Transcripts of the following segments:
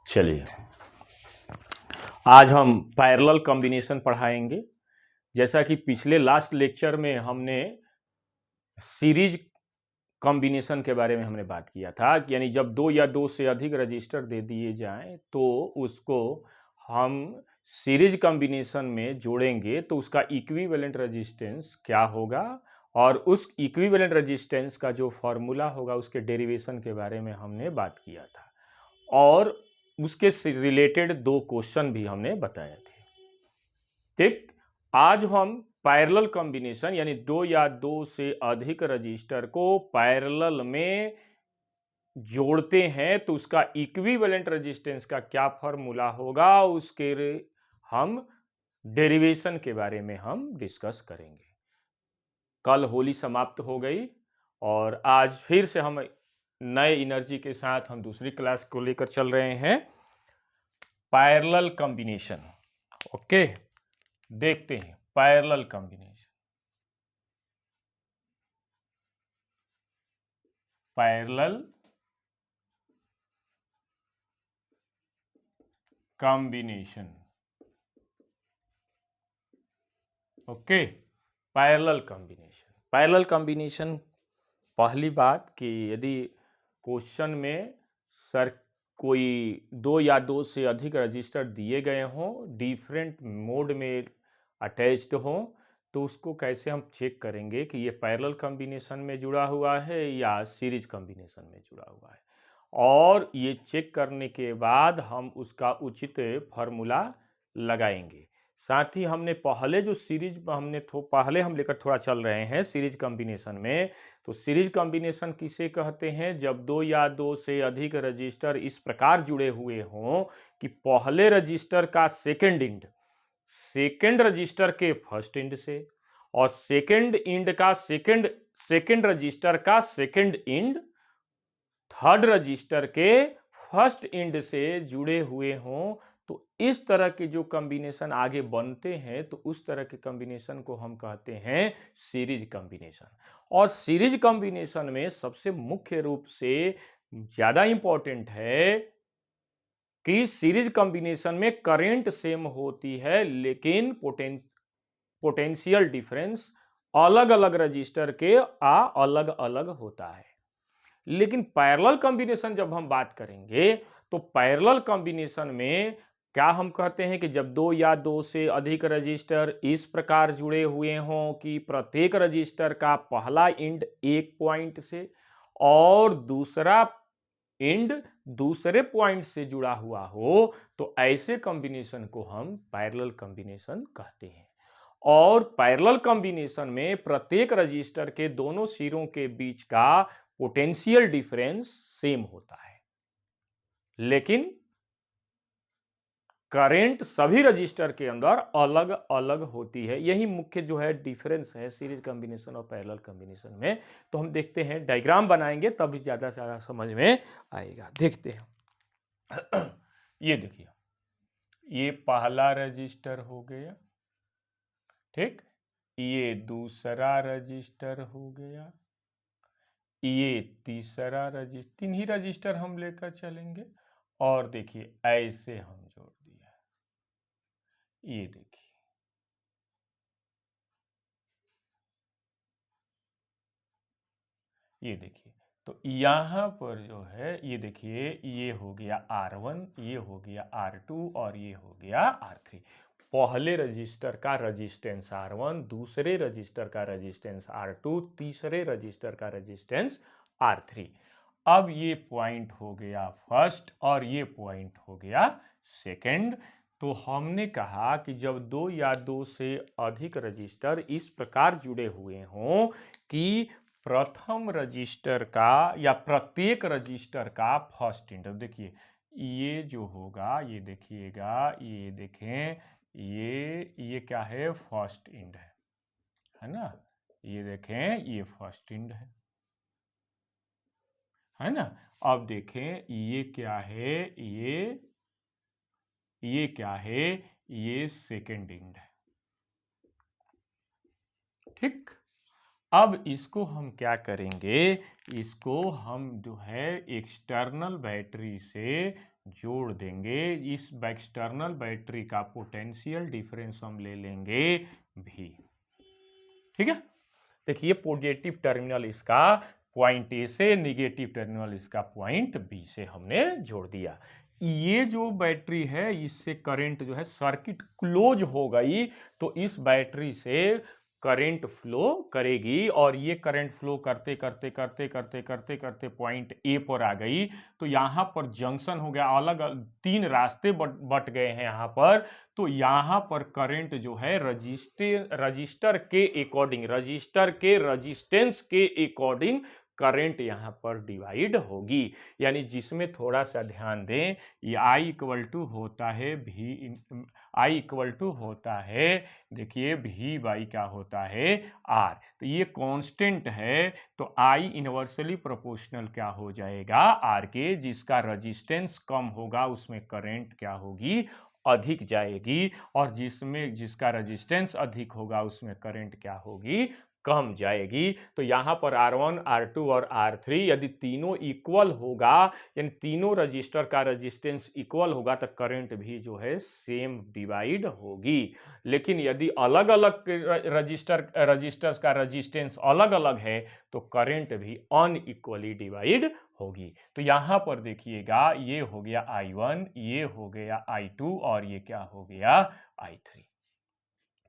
चलिए, आज हम पैरेलल कॉम्बिनेशन पढ़ाएंगे। जैसा कि पिछले लास्ट लेक्चर में हमने सीरीज कॉम्बिनेशन के बारे में हमने बात किया था कि यानी जब दो या दो से अधिक रजिस्टर दे दिए जाएं तो उसको हम सीरीज कॉम्बिनेशन में जोड़ेंगे तो उसका इक्विवेलेंट रेजिस्टेंस क्या होगा और उस इक्विवेलेंट रेजिस्टेंस का जो फॉर्मूला होगा उसके डेरिवेशन के बारे में हमने बात किया था और उसके रिलेटेड दो क्वेश्चन भी हमने बताए थे। ठीक, आज हम पैरेलल कॉम्बिनेशन यानी दो या दो से अधिक रजिस्टर को पैरेलल में जोड़ते हैं तो उसका इक्विवेलेंट रेजिस्टेंस का क्या फॉर्मूला होगा उसके हम डेरिवेशन के बारे में हम डिस्कस करेंगे। कल होली समाप्त हो गई और आज फिर से हम नए एनर्जी के साथ हम दूसरी क्लास को लेकर चल रहे हैं, पैरेलल कॉम्बिनेशन। ओके, देखते हैं parallel combination. Parallel combination. Okay, parallel combination. Parallel combination, पहली बात कि यदि क्वेश्चन में सर कोई दो या दो से अधिक रजिस्टर दिए गए हों, डिफरेंट मोड में अटैच्ड हों, तो उसको कैसे हम चेक करेंगे कि ये पैरेलल कॉम्बिनेशन में जुड़ा हुआ है या सीरीज कॉम्बिनेशन में जुड़ा हुआ है। और ये चेक करने के बाद हम उसका उचित फॉर्मूला लगाएंगे। साथ ही हमने पहले जो सीरीज हमने पहले हम लेकर थोड़ा चल रहे हैं सीरीज कॉम्बिनेशन में, तो सीरीज कॉम्बिनेशन किसे कहते हैं? जब दो या दो से अधिक रजिस्टर इस प्रकार जुड़े हुए हों कि पहले रजिस्टर का सेकेंड इंड सेकेंड रजिस्टर के फर्स्ट इंड से और सेकेंड इंड का सेकेंड रजिस्टर का सेकेंड इंड थर्ड रजिस्टर के फर्स्ट इंड से जुड़े हुए हों, तो इस तरह के जो कॉम्बिनेशन आगे बनते हैं तो उस तरह के कॉम्बिनेशन को हम कहते हैं सीरीज कॉम्बिनेशन। और सीरीज कॉम्बिनेशन में सबसे मुख्य रूप से ज्यादा इंपॉर्टेंट है कि सीरीज कॉम्बिनेशन में करंट सेम होती है लेकिन पोटेंशियल डिफरेंस अलग अलग रजिस्टर के अलग अलग होता है। लेकिन पैरेलल कॉम्बिनेशन जब हम बात करेंगे तो पैरेलल कॉम्बिनेशन में क्या हम कहते हैं कि जब दो या दो से अधिक रजिस्टर इस प्रकार जुड़े हुए हों कि प्रत्येक रजिस्टर का पहला इंड एक पॉइंट से और दूसरा इंड दूसरे पॉइंट से जुड़ा हुआ हो, तो ऐसे कॉम्बिनेशन को हम पैरेलल कॉम्बिनेशन कहते हैं। और पैरेलल कॉम्बिनेशन में प्रत्येक रजिस्टर के दोनों सिरों के बीच का पोटेंशियल डिफरेंस सेम होता है, लेकिन करंट सभी रजिस्टर के अंदर अलग अलग होती है। यही मुख्य जो है डिफरेंस है सीरीज कॉम्बिनेशन और पैरेलल कॉम्बिनेशन में। तो हम देखते हैं, डायग्राम बनाएंगे तब ज्यादा से ज्यादा समझ में आएगा। देखते हैं ये देखिए, ये पहला रजिस्टर हो गया, ठीक, ये दूसरा रजिस्टर हो गया, ये तीसरा रजिस्टर, तीन ही रजिस्टर हम लेकर चलेंगे और देखिए ऐसे हम जोड़ दिया। ये देखिए, ये देखिए, तो यहां पर जो है ये देखिए, ये हो गया R1, ये हो गया R2 और ये हो गया R3। पहले रजिस्टर का रेजिस्टेंस R1, दूसरे रजिस्टर का रेजिस्टेंस R2, तीसरे रजिस्टर का रेजिस्टेंस R3। अब ये पॉइंट हो गया फर्स्ट और ये पॉइंट हो गया सेकंड। तो हमने कहा कि जब दो या दो से अधिक रजिस्टर इस प्रकार जुड़े हुए हों कि प्रथम रजिस्टर का या प्रत्येक रजिस्टर का फर्स्ट इंड, देखिए ये जो होगा, ये देखिएगा, ये देखें, ये क्या है? फर्स्ट इंड है ना? ये देखें, ये फर्स्ट इंड है ना? अब देखें ये क्या है? ये क्या है? ये सेकेंड इंड है, ठीक। अब इसको हम क्या करेंगे? इसको हम जो है एक्सटर्नल बैटरी से जोड़ देंगे, इस एक्सटर्नल बैटरी का पोटेंशियल डिफरेंस हम ले लेंगे भी। ठीक है, देखिए पॉजिटिव टर्मिनल इसका पॉइंट ए से, निगेटिव टर्मिनल इसका पॉइंट बी से हमने जोड़ दिया। ये जो बैटरी है इससे करंट जो है, सर्किट क्लोज हो गई तो इस बैटरी से करंट फ्लो करेगी, और ये करंट फ्लो करते करते करते करते करते करते पॉइंट ए पर आ गई। तो यहां पर जंक्शन हो गया, अलग तीन रास्ते बट गए हैं यहां पर। तो यहां पर करंट जो है रजिस्टर के अकॉर्डिंग, रजिस्टर के रजिस्टेंस के अकॉर्डिंग करंट यहां पर डिवाइड होगी। यानी जिसमें थोड़ा सा ध्यान दें, ये I इक्वल टू होता है I इक्वल टू होता है, देखिए V बाई क्या होता है R। तो ये कांस्टेंट है, तो I इनवर्सली प्रोपोर्शनल क्या हो जाएगा R के, जिसका रजिस्टेंस कम होगा उसमें करंट क्या होगी, अधिक जाएगी, और जिसका रेजिस्टेंस अधिक होगा उसमें करंट क्या होगी, कम जाएगी। तो यहां पर R1, R2 और R3 यदि तीनों इक्वल होगा, यानी तीनों रजिस्टर का रेजिस्टेंस इक्वल होगा, तो करंट भी जो है सेम डिवाइड होगी। लेकिन यदि अलग अलग रजिस्टर्स का रेजिस्टेंस अलग अलग है तो करंट भी अनइक्वली डिवाइड होगी। तो यहां पर देखिएगा, ये हो गया I1, ये हो गया I2 और ये क्या हो गया I3।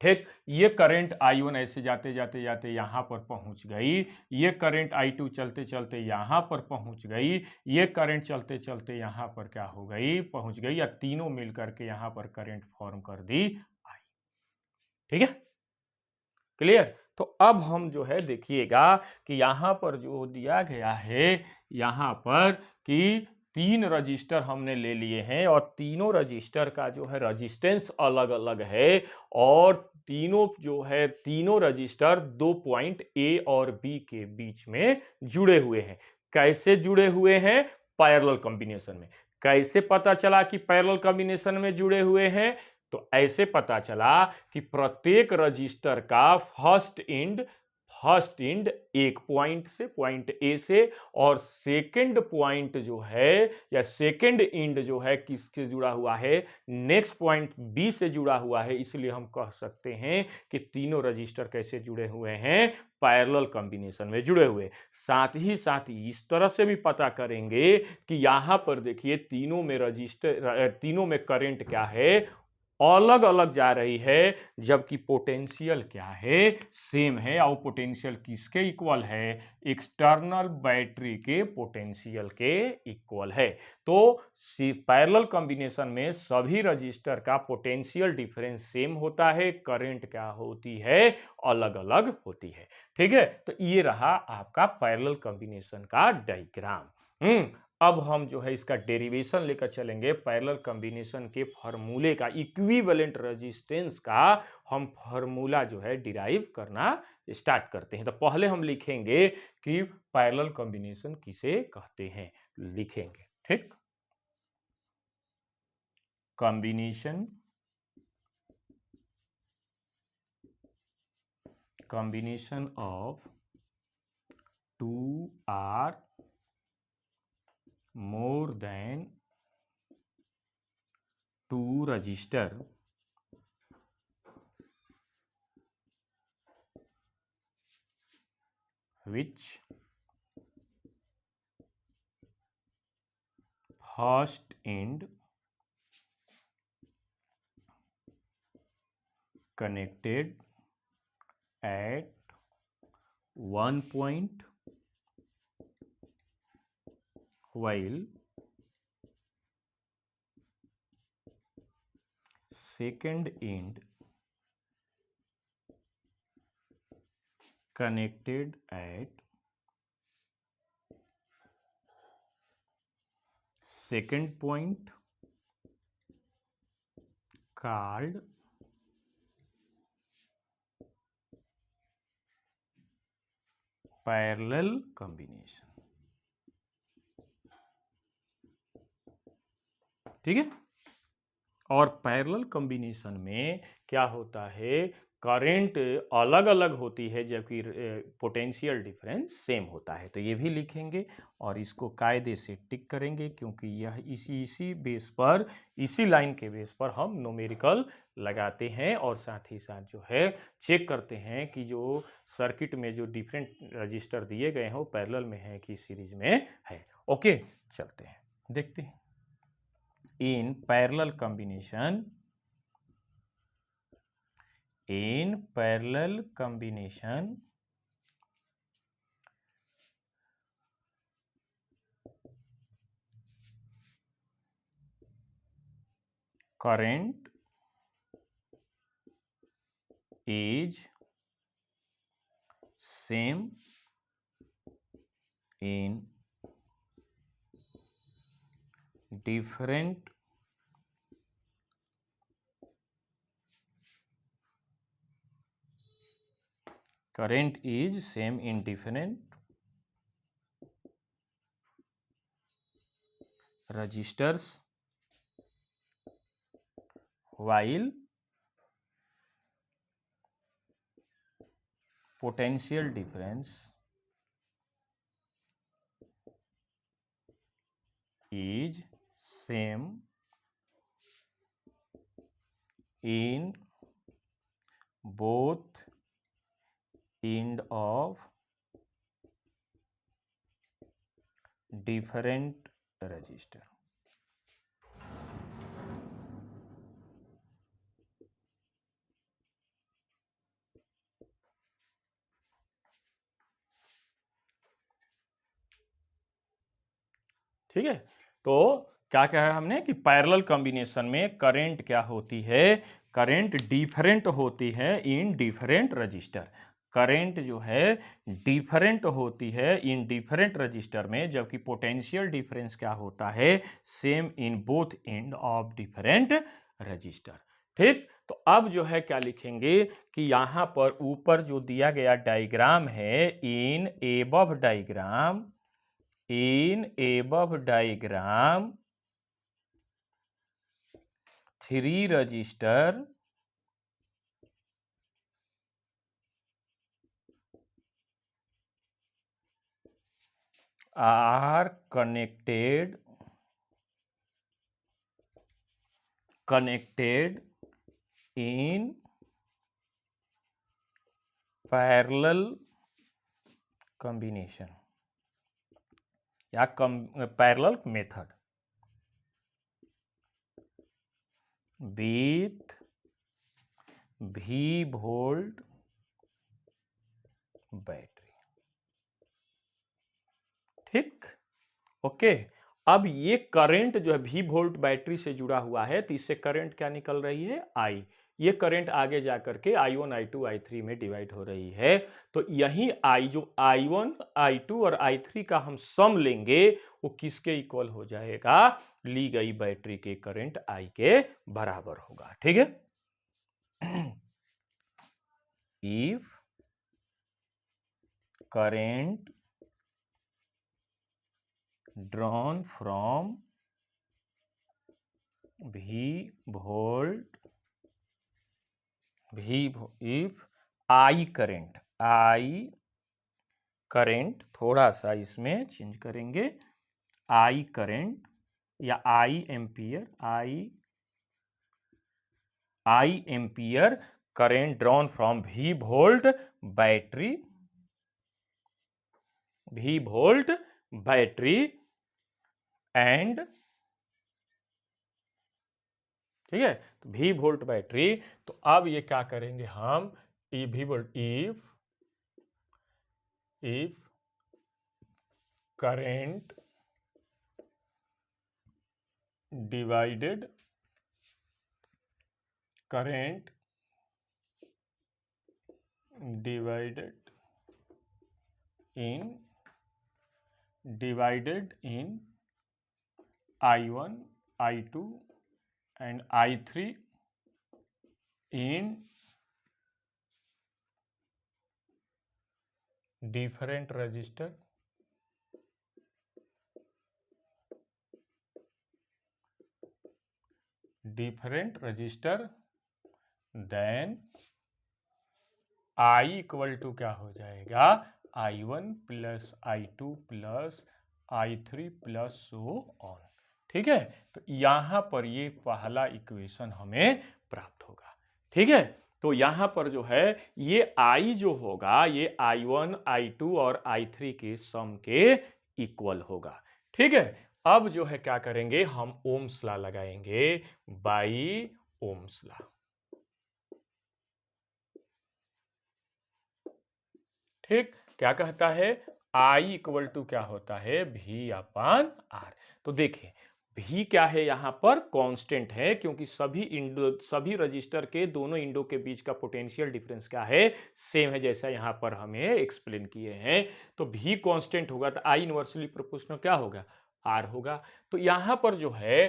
ठीक, ये करंट I1 ऐसे जाते जाते जाते यहां पर पहुंच गई, ये करंट I2 चलते चलते यहां पर पहुंच गई, ये करंट चलते चलते यहां पर क्या हो गई, पहुंच गई, या तीनों मिलकर के यहां पर करंट फॉर्म कर दी I। ठीक है, क्लियर। तो अब हम जो है देखिएगा कि यहां पर जो दिया गया है, यहां पर कि तीन रजिस्टर हमने ले लिए हैं और तीनों रजिस्टर का जो है रेजिस्टेंस अलग अलग है, और तीनों जो है, तीनों रजिस्टर दो पॉइंट ए और बी के बीच में जुड़े हुए हैं। कैसे जुड़े हुए हैं, पैरेलल कॉम्बिनेशन में। कैसे पता चला कि पैरेलल कॉम्बिनेशन में जुड़े हुए हैं, तो ऐसे पता चला कि प्रत्येक रजिस्टर का फर्स्ट इंड एक पॉइंट से, पॉइंट ए से, और सेकंड पॉइंट जो है या सेकंड इंड जो है किससे जुड़ा हुआ है, नेक्स्ट पॉइंट बी से जुड़ा हुआ है। इसलिए हम कह सकते हैं कि तीनों रजिस्टर कैसे जुड़े हुए हैं, पैरेलल कॉम्बिनेशन में जुड़े हुए। साथ ही साथ इस तरह से भी पता करेंगे कि यहां पर देखिए तीनों में करंट क्या है, अलग अलग जा रही है, जबकि पोटेंशियल क्या है, सेम है। और पोटेंशियल किसके इक्वल है, एक्सटर्नल बैटरी के पोटेंशियल के इक्वल है। तो पैरेलल कॉम्बिनेशन में सभी रजिस्टर का पोटेंशियल डिफरेंस सेम होता है, करंट क्या होती है, अलग अलग होती है। ठीक है, तो ये रहा आपका पैरेलल कॉम्बिनेशन का डायग्राम। अब हम जो है इसका डेरिवेशन लेकर चलेंगे, पैरेलल कॉम्बिनेशन के फार्मूले का, इक्विवेलेंट रेजिस्टेंस का हम फार्मूला जो है डिराइव करना स्टार्ट करते हैं। तो पहले हम लिखेंगे कि पैरेलल कॉम्बिनेशन किसे कहते हैं, लिखेंगे। ठीक, combination of 2R more than 2 register which first end connected at one point while second end connected at second point called parallel combination. ठीक है, और पैरेलल कॉम्बिनेशन में क्या होता है, करंट अलग अलग होती है जबकि पोटेंशियल डिफरेंस सेम होता है। तो ये भी लिखेंगे और इसको कायदे से टिक करेंगे, क्योंकि यह इसी बेस पर, इसी लाइन के बेस पर हम न्यूमेरिकल लगाते हैं और साथ ही साथ जो है चेक करते हैं कि जो सर्किट में जो डिफरेंट रजिस्टर दिए गए हैं वो पैरेलल में है कि सीरीज में है। ओके, चलते हैं देखते हैं। In parallel combination, in parallel combination, current is same in different current is same in different resistors, while potential difference is same in both end of different resistor। ठीक है, तो क्या कहा हमने कि पैरेलल कॉम्बिनेशन में करंट क्या होती है, करंट डिफरेंट होती है इन डिफरेंट रजिस्टर। करंट जो है डिफरेंट होती है इन डिफरेंट रजिस्टर में, जबकि पोटेंशियल डिफरेंस क्या होता है, same in both end of different register. ठीक, तो अब जो है क्या लिखेंगे कि यहां पर ऊपर जो दिया गया डायग्राम है, in above diagram, in above diagram, 3 resistor are connected in parallel combination या parallel method with V volt battery. ठीक, ओके। अब ये करंट जो है V वोल्ट बैटरी से जुड़ा हुआ है, तो इससे करंट क्या निकल रही है, I। ये करंट आगे जाकर के I1, I2, I3 में डिवाइड हो रही है। तो यही I, जो I1, I2 और I3 का हम सम लेंगे, वो किसके इक्वल हो जाएगा, ली गई बैटरी के करंट I के बराबर होगा। ठीक है, if current drawn from V volt, if I current थोड़ा सा इसमें चेंज करेंगे, I करंट या I ampere current drawn from V volt battery and, ठीक है, तो V वोल्ट बैटरी। तो अब ये क्या करेंगे हम, V volt, if current divided in I1, I2 and I3 in different resistor, then I equal to क्या हो जाएगा, I1 plus I2 plus I3 plus so on. ठीक है, तो यहां पर ये पहला इक्वेशन हमें प्राप्त होगा। ठीक है, तो यहां पर जो है ये I जो होगा ये I1 I2 और I3 के सम के इक्वल होगा। ठीक है, अब जो है क्या करेंगे, हम ओम्स लॉ लगाएंगे, बाई ओम्स लॉ। ठीक, क्या कहता है, I इक्वल टू क्या होता है, V अपान R। तो देखिए V क्या है, यहां पर कांस्टेंट है, क्योंकि सभी रजिस्टर के दोनों इंडो के बीच का पोटेंशियल डिफरेंस क्या है, सेम है, जैसा यहां पर हमें एक्सप्लेन किए हैं। तो V कांस्टेंट होगा तो I इनवर्सली प्रोपोर्शनल क्या होगा, R होगा। तो यहां पर जो है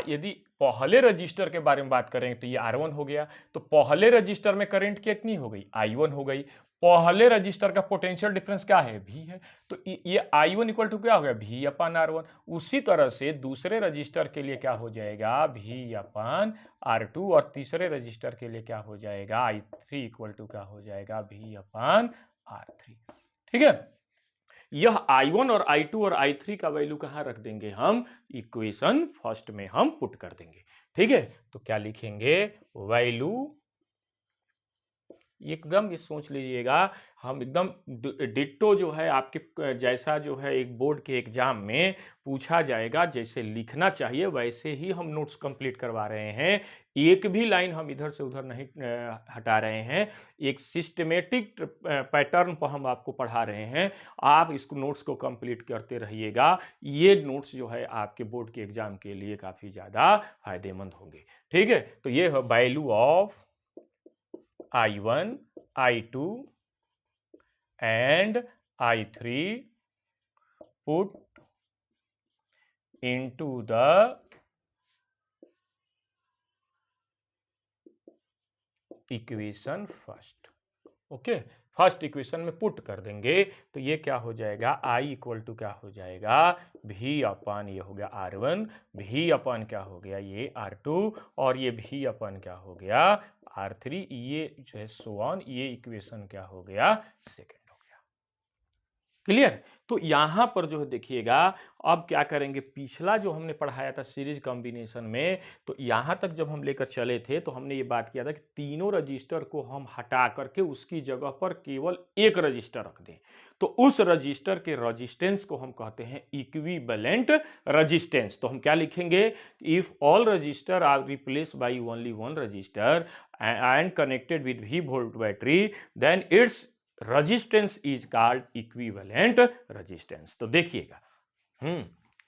यदि पहले रजिस्टर के बारे में बात करें तो ये R1 हो गया। तो पहले रजिस्टर में करंट कितनी हो गई, I1 हो गई। पहले रजिस्टर का पोटेंशियल डिफरेंस क्या है, V है। तो ये I1 इक्वल टू क्या हो गया, V अपान R1। उसी तरह से दूसरे रजिस्टर के लिए क्या हो जाएगा, V अपान R2, और तीसरे रजिस्टर के लिए क्या हो जाएगा, I3 इक्वल टू क्या हो जाएगा, V अपान R3। ठीक है, यह I1 और I2 और I3 का वैल्यू कहां रख देंगे, हम इक्वेशन फर्स्ट में हम पुट कर देंगे। ठीक है, तो क्या लिखेंगे, वैल्यू, एकदम ये सोच लीजिएगा, हम एकदम डिट्टो जो है आपके जैसा जो है एक बोर्ड के एग्जाम में पूछा जाएगा जैसे लिखना चाहिए वैसे ही हम नोट्स कंप्लीट करवा रहे हैं। एक भी लाइन हम इधर से उधर नहीं हटा रहे हैं। एक सिस्टमेटिक पैटर्न पर हम आपको पढ़ा रहे हैं। आप इसको नोट्स को कंप्लीट करते रहिएगा। ये नोट्स जो है आपके बोर्ड के एग्जाम के लिए काफी ज्यादा फायदेमंद होंगे। ठीक है, तो ये है value of I1, I2 and I3 put into the equation first. Okay, first equation में पुट कर देंगे तो ये क्या हो जाएगा, I इक्वल टू क्या हो जाएगा, V अपान ये हो गया R1, V अपान क्या हो गया, ये R2, और ये V अपान क्या हो गया, R3। ये जो है सो ऑन, ये इक्वेशन क्या हो गया, सेकेंड हो गया। क्लियर। तो यहां पर जो है देखिएगा, अब क्या करेंगे, पिछला जो हमने पढ़ाया था सीरीज कॉम्बिनेशन में, तो यहां तक जब हम लेकर चले थे तो हमने ये बात किया था कि तीनों रजिस्टर को हम हटा करके उसकी जगह पर केवल एक रजिस्टर रख दें। तो उस रजिस्टर के रेजिस्टेंस को हम कहते हैं इक्विवेलेंट रेजिस्टेंस। तो हम क्या लिखेंगे, if all resistor are replace by only one resistor and connected with V volt battery, then its resistance is called equivalent resistance. तो देखिएगा,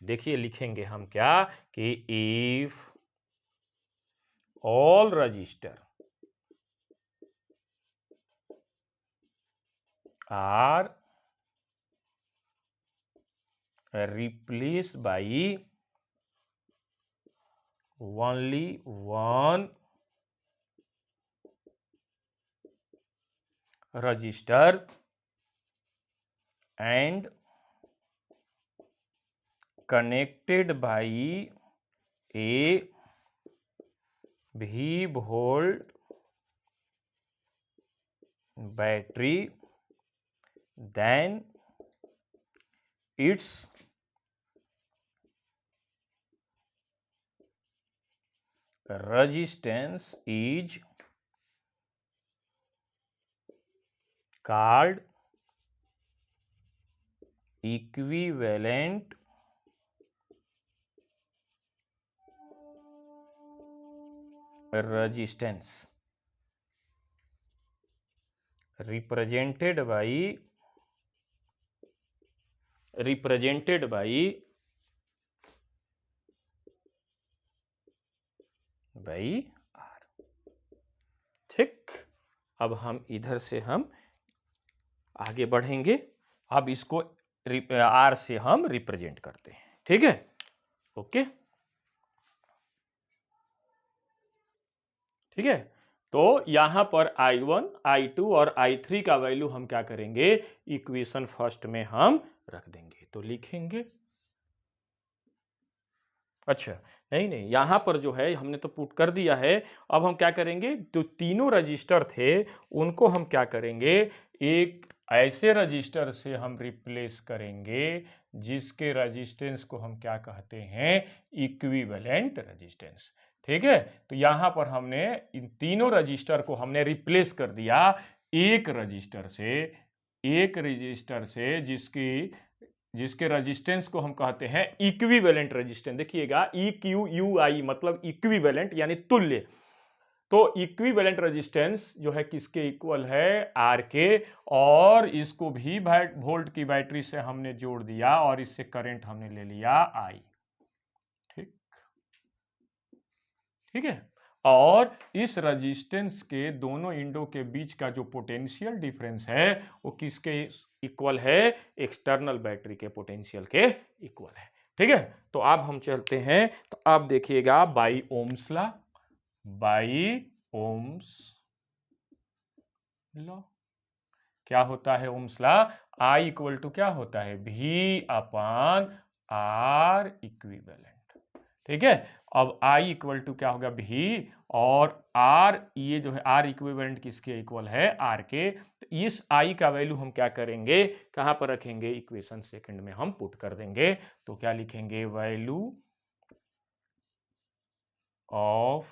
देखिए लिखेंगे हम क्या कि if all resistor are replace by only one resistor and connected by a V volt battery, then its resistance is called equivalent resistance, represented by R। ठीक, अब हम इधर से हम आगे बढ़ेंगे। अब इसको R से हम रिप्रेजेंट करते हैं। ठीक है, ओके, ठीक है। तो यहां पर I1, I2 और I3 का वैल्यू हम क्या करेंगे, इक्वेशन फर्स्ट में हम रख देंगे। तो लिखेंगे अच्छा, नहीं, नहीं, यहाँ पर जो है हमने तो पुट कर दिया है। अब हम क्या करेंगे, जो तीनों रजिस्टर थे उनको हम क्या करेंगे, एक ऐसे रजिस्टर से हम रिप्लेस करेंगे जिसके रेजिस्टेंस को हम क्या कहते हैं, इक्विवेलेंट रेजिस्टेंस। ठीक है, तो यहाँ पर हमने इन तीनों रजिस्टर को हमने रिप्लेस कर दिया एक रजिस्टर से, एक रजिस्टर से जिसकी जिसके रेजिस्टेंस को हम कहते हैं इक्विवेलेंट रेजिस्टेंस। देखिएगा, EQUI मतलब इक्विवेलेंट यानी तुल्य। तो इक्विवेलेंट रेजिस्टेंस जो है किसके इक्वल है, आर के, और इसको भी वोल्ट की बैटरी से हमने जोड़ दिया और इससे करंट हमने ले लिया आई। ठीक, ठीक है, और इस रेजिस्टेंस के दोनों इंडो के बीच का जो पोटेंशियल डिफरेंस है वो किसके इक्वल है, एक्सटर्नल बैटरी के पोटेंशियल के इक्वल है। ठीक है, तो अब हम चलते हैं, तो अब देखिएगा by Ohm's law, by Ohm's law क्या होता है, Ohm's law, I equal to क्या होता है, भी अपान आर इक्विवेलेंट। ठीक है, अब I इक्वल टू क्या होगा, भी, और R, ये जो है R इक्विवेलेंट किसके इक्वल है, R के। तो इस I का वैल्यू हम क्या करेंगे, कहां पर रखेंगे, इक्वेशन सेकंड में हम पुट कर देंगे। तो क्या लिखेंगे, value of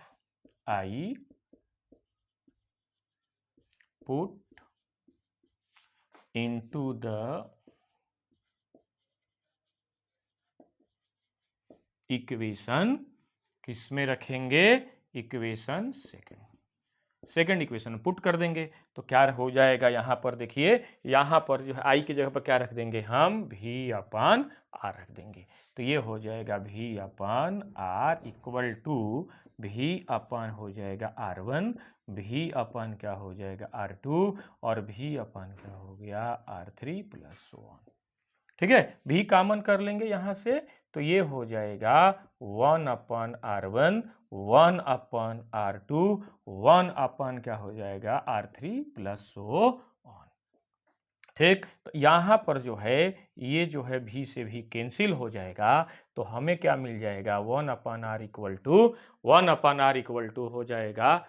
I put into the equation, किसमें रखेंगे, इक्वेशन सेकंड इक्वेशन पुट कर देंगे। तो क्या हो जाएगा, यहां पर देखिए, यहां पर जो है आई की जगह पर क्या रख देंगे, हम भी अपान आर रख देंगे। तो ये हो जाएगा भी अपान आर इक्वल टू भी अपान हो जाएगा R1, भी अपान क्या हो जाएगा R2, और भी अपान क्या हो गया R3 प्लस सो ऑन। ठीक है, भी कॉमन कर लेंगे यहां से, तो ये हो जाएगा 1/R1, 1/R2, 1 क्या हो जाएगा R3 प्लस सो ऑन। ठीक, तो यहां पर जो है ये जो है भी से भी कैंसिल हो जाएगा, तो हमें क्या मिल जाएगा, 1/R equal to 1/R equal to हो जाएगा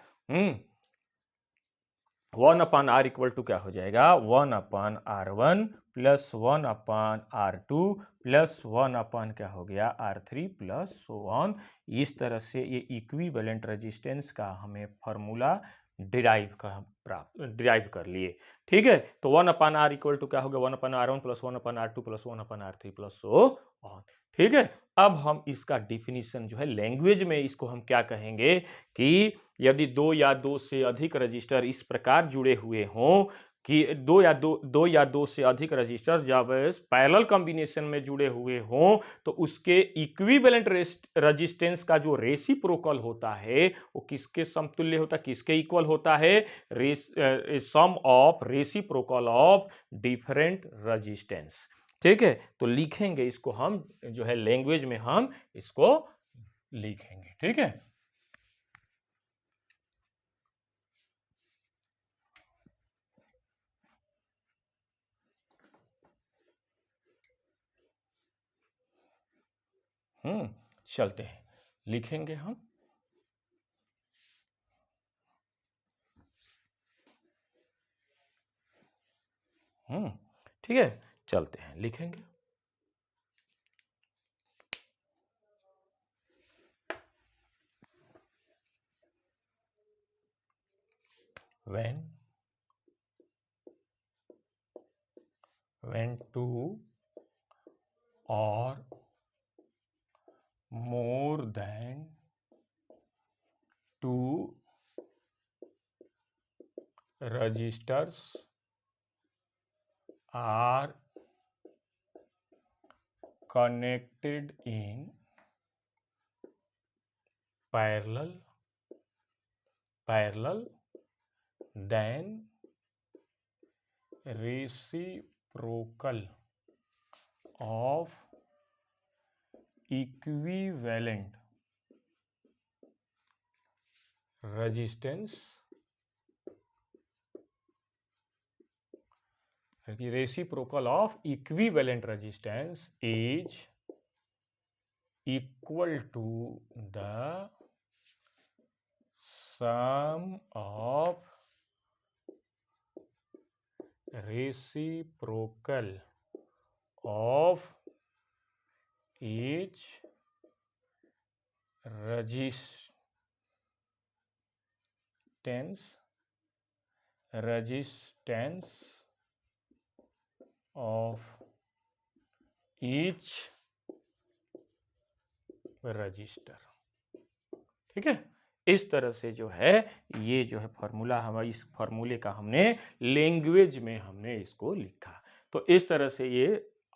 1/R इक्वल टू क्या हो जाएगा, 1/R1 प्लस 1/R2 प्लस 1 क्या हो गया R3 प्लस सो ऑन। इस तरह से ये इक्विवेलेंट रेजिस्टेंस का हमें फॉर्मूला डिराइव कर लिए। ठीक है, तो 1/R इक्वल टू क्या हो गया, 1/R1 plus 1/R2 plus 1/R3 plus so on. ठीक है, अब हम इसका डिफिनीशन जो है लैंग्वेज में इसको हम क्या कहेंगे कि यदि दो से अधिक रजिस्टर इस प्रकार जुड़े हुए हों कि दो से अधिक रजिस्टर जब पैरेलल कॉम्बिनेशन में जुड़े हुए हों, तो उसके इक्विवेलेंट रेजिस्टेंस का जो रेसिप्रोकल होता है वो किसके समतुल्य होता है, किसके इक्वल होता है, sum of reciprocal of different resistance. ठीक है, तो लिखेंगे इसको हम जो है लैंग्वेज में हम इसको लिखेंगे। ठीक है, चलते हैं, लिखेंगे हम। ठीक है, चलते हैं, लिखेंगे। when two or more than two registers are connected in parallel then reciprocal of equivalent resistance, reciprocal of equivalent resistance is equal to the sum of reciprocal of each resistance of each resistor. ठीक है, इस तरह से जो है ये जो है फॉर्मूला, हम इस फॉर्मूले का हमने लैंग्वेज में हमने इसको लिखा। तो इस तरह से ये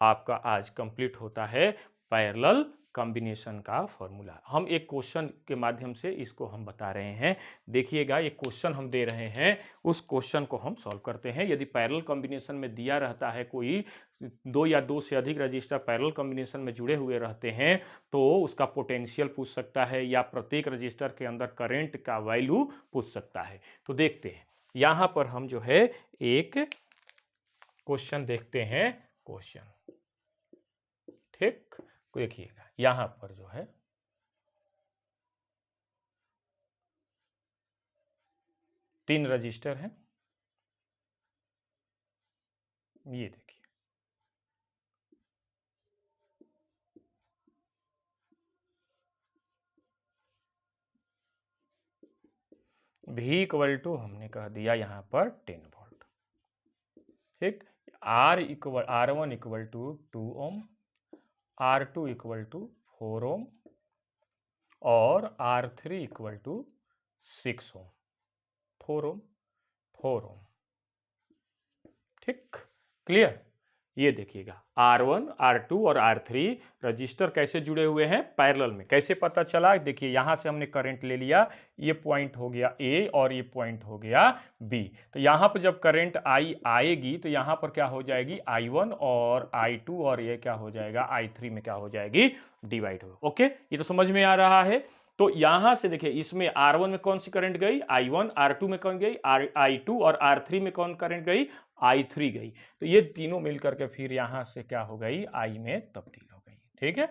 आपका आज कंप्लीट होता है पैरेलल कॉम्बिनेशन का फॉर्मूला। हम एक क्वेश्चन के माध्यम से इसको हम बता रहे हैं। देखिएगा, एक क्वेश्चन हम दे रहे हैं, उस क्वेश्चन को हम सॉल्व करते हैं। यदि पैरेलल कॉम्बिनेशन में दिया रहता है कोई दो या दो से अधिक रजिस्टर पैरेलल कॉम्बिनेशन में जुड़े हुए रहते हैं, तो उसका पोटेंशियल पूछ सकता है या प्रत्येक रजिस्टर के अंदर करंट का वैल्यू पूछ सकता है। तो देखते हैं, यहां पर हम जो है एक क्वेश्चन देखते हैं। क्वेश्चन ठीक, देखिएगा यहां पर जो है तीन रजिस्टर हैं। ये देखिए, V इक्वल टू हमने कह दिया यहां पर 10 वोल्ट। ठीक, R1 equal to 2 ohm, R2 equal to 4 ohm और R3 इक्वल टू 6 ओम। 4 ओम 4 ओम। ठीक, क्लियर। ये देखिएगा R1, R2 और R3 रजिस्टर कैसे जुड़े हुए हैं पैरेलल में। कैसे पता चला, देखिए यहां से हमने करंट ले लिया, ये पॉइंट हो गया A और ये पॉइंट हो गया B। तो यहां पर जब करंट I आएगी तो यहां पर क्या हो जाएगी, I1 और I2 और ये क्या हो जाएगा, I3 में क्या हो जाएगी, डिवाइड हो। ओके, ये तो समझ में आ रहा है। तो यहां से देखिए, इसमें R1 में कौन सी करंट गई, I1, R2 में कौन गई, I2 और R3 में कौन करंट गई, I3 गई। तो ये तीनों मिलकर के फिर यहां से क्या हो गई, I में तब्दील हो गई। ठीक है,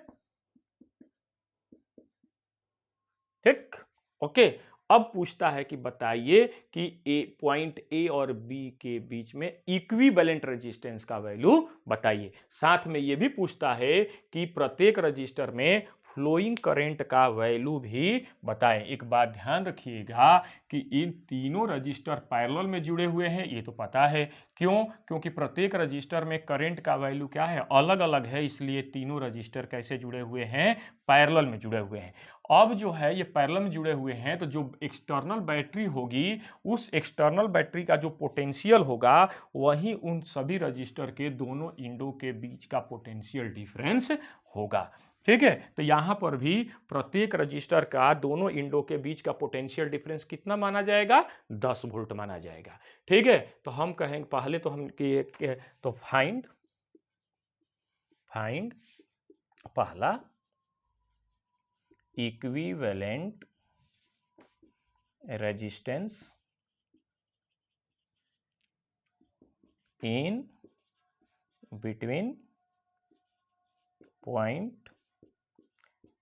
ठीक, ओके। अब पूछता है कि बताइए कि पॉइंट ए और बी के बीच में इक्विवेलेंट रेजिस्टेंस का वैल्यू बताइए। साथ में यह भी पूछता है कि प्रत्येक रजिस्टर में फ्लोइंग करंट का वैल्यू भी बताएं। एक बात ध्यान रखिएगा कि इन तीनों रजिस्टर पैरेलल में जुड़े हुए हैं, ये तो पता है। क्यों, क्योंकि प्रत्येक रजिस्टर में करंट का वैल्यू क्या है, अलग अलग है, इसलिए तीनों रजिस्टर कैसे जुड़े हुए हैं, पैरेलल में जुड़े हुए हैं। अब जो है ये पैरेलल में जुड़े हुए हैं, तो जो एक्सटर्नल बैटरी होगी, उस एक्सटर्नल बैटरी का जो पोटेंशियल होगा, वही उन सभी रजिस्टर के दोनों इंडो के बीच का पोटेंशियल डिफरेंस होगा। ठीक है, तो यहां पर भी प्रत्येक रजिस्टर का दोनों इंडो के बीच का पोटेंशियल डिफरेंस कितना माना जाएगा, 10 वोल्ट माना जाएगा। ठीक है, तो हम कहेंगे पहले तो हम तो फाइंड पहला equivalent resistance in between point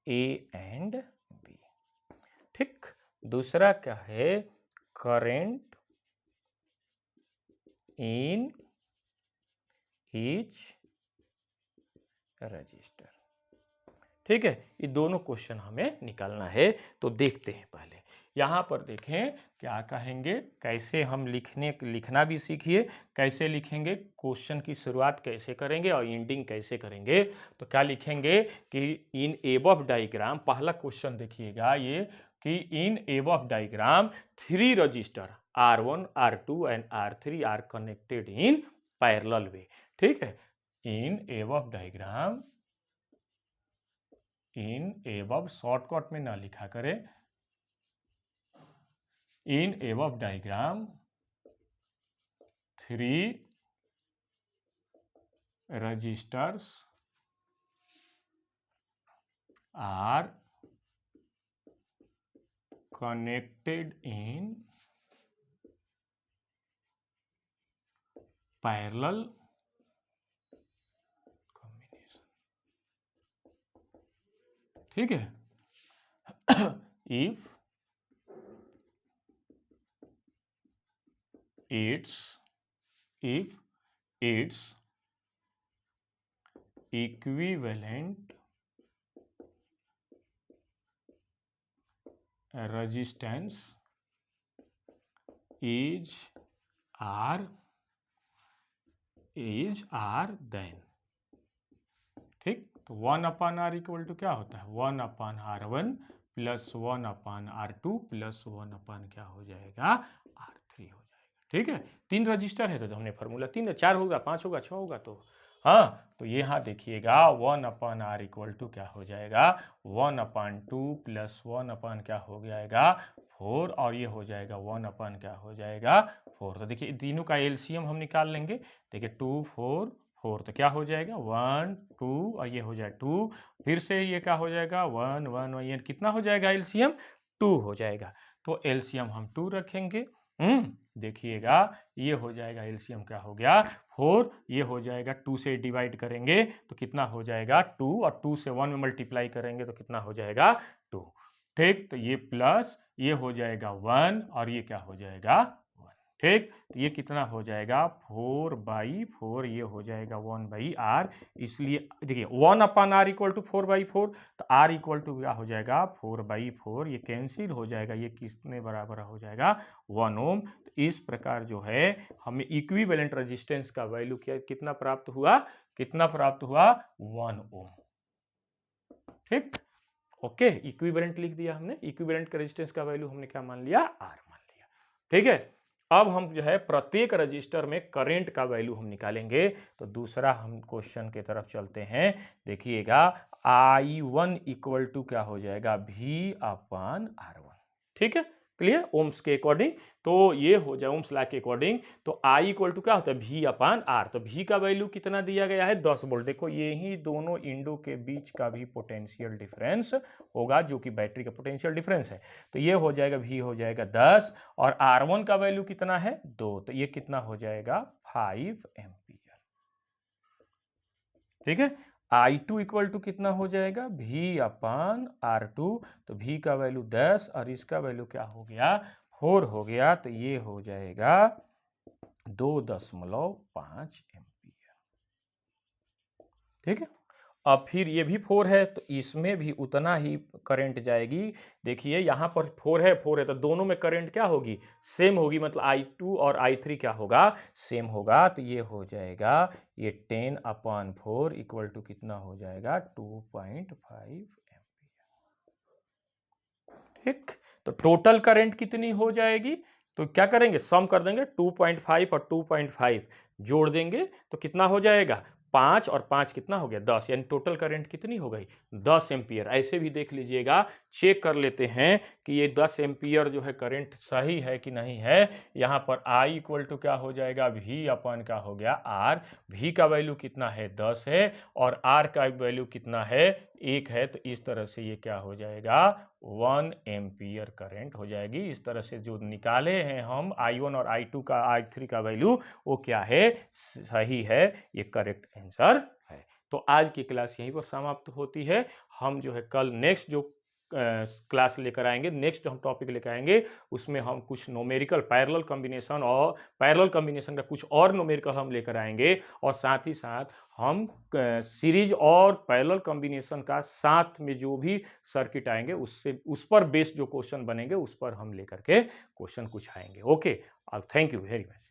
A and B. ठीक, दूसरा क्या है, करंट इन ईच रजिस्टर। ठीक है, ये दोनों क्वेश्चन हमें निकालना है। तो देखते हैं, पहले यहां पर देखें क्या कहेंगे, कैसे हम लिखना भी सीखिए, कैसे लिखेंगे, क्वेश्चन की शुरुआत कैसे करेंगे और एंडिंग कैसे करेंगे। तो क्या लिखेंगे कि इन एबव डायग्राम, पहला क्वेश्चन देखिएगा ये, कि in above diagram 3 register R1, R2 and R3 are connected in parallel way. ठीक है, in above diagram, in above shortcut में ना लिखा करें, in above diagram 3 registers are connected in parallel combination। ठीक है। If it's equivalent resistance is R then, ठीक। तो 1/R इक्वल टू क्या होता है, 1/R1 प्लस 1/R2 प्लस 1 क्या हो जाएगा, R3 हो जाएगा। ठीक है, 3 रजिस्टर है तो हमने फार्मूला 3 4 होगा, 5 होगा, 6 होगा, तो हाँ, तो यहाँ देखिएगा 1/R इक्वल टू क्या हो जाएगा, 1/2 प्लस 1 क्या हो जाएगा 4, और ये हो जाएगा 1 क्या हो जाएगा 4। तो देखिए तीनों का एलसीएम हम निकाल लेंगे। देखिए 2 4 4, तो क्या हो जाएगा 1 2, और ये हो जाएगा 2, फिर से ये क्या हो जाएगा 1 1, ये कितना हो जाएगा एलसीएम 2 हो जाएगा। तो एलसीएम हम 2 रखेंगे। देखिएगा ये हो जाएगा एलसीएम क्या हो गया 4, ये हो जाएगा 2 से डिवाइड करेंगे तो कितना हो जाएगा 2, और 2 से 1 में मल्टीप्लाई करेंगे तो कितना हो जाएगा 2। ठीक, तो ये प्लस ये हो जाएगा 1, और ये क्या हो जाएगा 1। ठीक, तो ये कितना हो जाएगा 4/4, ये हो जाएगा 1/R। इसलिए देखिए 1/R इक्वल टू 4/4, तो R इक्वल टू क्या हो जाएगा 4/4, ये कैंसिल हो जाएगा, ये किसने बराबर हो जाएगा 1 ओम। तो इस प्रकार जो है हमें इक्विवेलेंट रेजिस्टेंस का वैल्यू कितना प्राप्त हुआ, 1 ओम। ठीक, ओके, इक्विवेलेंट लिख दिया हमने, इक्विवेलेंट का रेजिस्टेंस का वैल्यू हमने क्या मान लिया, R मान लिया। ठीक है, अब हम जो है प्रत्येक रजिस्टर में करंट का वैल्यू हम निकालेंगे। तो दूसरा हम क्वेश्चन की तरफ चलते हैं। देखिएगा I1 इक्वल टू क्या हो जाएगा V/R1। ठीक है, क्लियर, ओम्स के अकॉर्डिंग। तो ये हो जाए ओम्स लॉ के अकॉर्डिंग, तो I इक्वल टू क्या होता है V/R। तो V का वैल्यू कितना दिया गया है 10 वोल्ट। देखो यही दोनों इंडो के बीच का भी पोटेंशियल डिफरेंस होगा, जो कि बैटरी का पोटेंशियल डिफरेंस है। तो ये हो जाएगा V हो जाएगा 10, और R1 का वैल्यू कितना है 2, तो ये कितना हो जाएगा 5 एम्पियर। ठीक है, I2 इक्वल टू कितना हो जाएगा V/R2। तो V का वैल्यू 10 और इसका वैल्यू क्या हो गया 4 हो गया, तो ये हो जाएगा 2.5 एम्पियर। ठीक है, अब फिर ये भी 4 है तो इसमें भी उतना ही करंट जाएगी। देखिए यहाँ पर 4 है तो दोनों में करंट क्या होगी, सेम होगी, मतलब I2 और I3 क्या होगा, सेम होगा। तो ये हो जाएगा ये 10/4 इक्वल टू कितना हो जाएगा 2.5 एम्पियर। ठीक, तो टोटल करंट कितनी हो जाएगी, तो क्या करेंगे सम कर देंगे, 2.5 और 2.5 जोड़ देंगे तो कितना हो जाएगा 5, और 5 कितना हो गया 10, यानी टोटल करंट कितनी हो गई 10 एम्पियर। ऐसे भी देख लीजिएगा, चेक कर लेते हैं कि ये 10 एम्पियर जो है करंट सही है कि नहीं है। यहाँ पर I इक्वल टू क्या हो जाएगा V/ क्या हो गया R। V का वैल्यू कितना है 10 है, और R का वैल्यू कितना है 1 है। तो इस तरह से ये क्या हो जाएगा 1 एम्पियर करंट हो जाएगी। इस तरह से जो निकाले हैं हम I1 और I2 का I3 का वैल्यू, वो क्या है सही है, ये करेक्ट आंसर है। तो आज की क्लास यहीं पर समाप्त होती है। हम जो है कल नेक्स्ट जो क्लास लेकर आएंगे, नेक्स्ट हम टॉपिक लेकर आएंगे, उसमें हम कुछ न्यूमेरिकल पैरेलल कॉम्बिनेशन और पैरेलल कॉम्बिनेशन का कुछ और न्यूमेरिकल हम लेकर आएंगे, और साथ ही साथ हम सीरीज और पैरेलल कॉम्बिनेशन का साथ में जो भी सर्किट आएंगे उससे उस पर बेस्ड जो क्वेश्चन बनेंगे उस पर हम लेकर के क्वेश्चन कुछ आएंगे। Okay, thank you very much.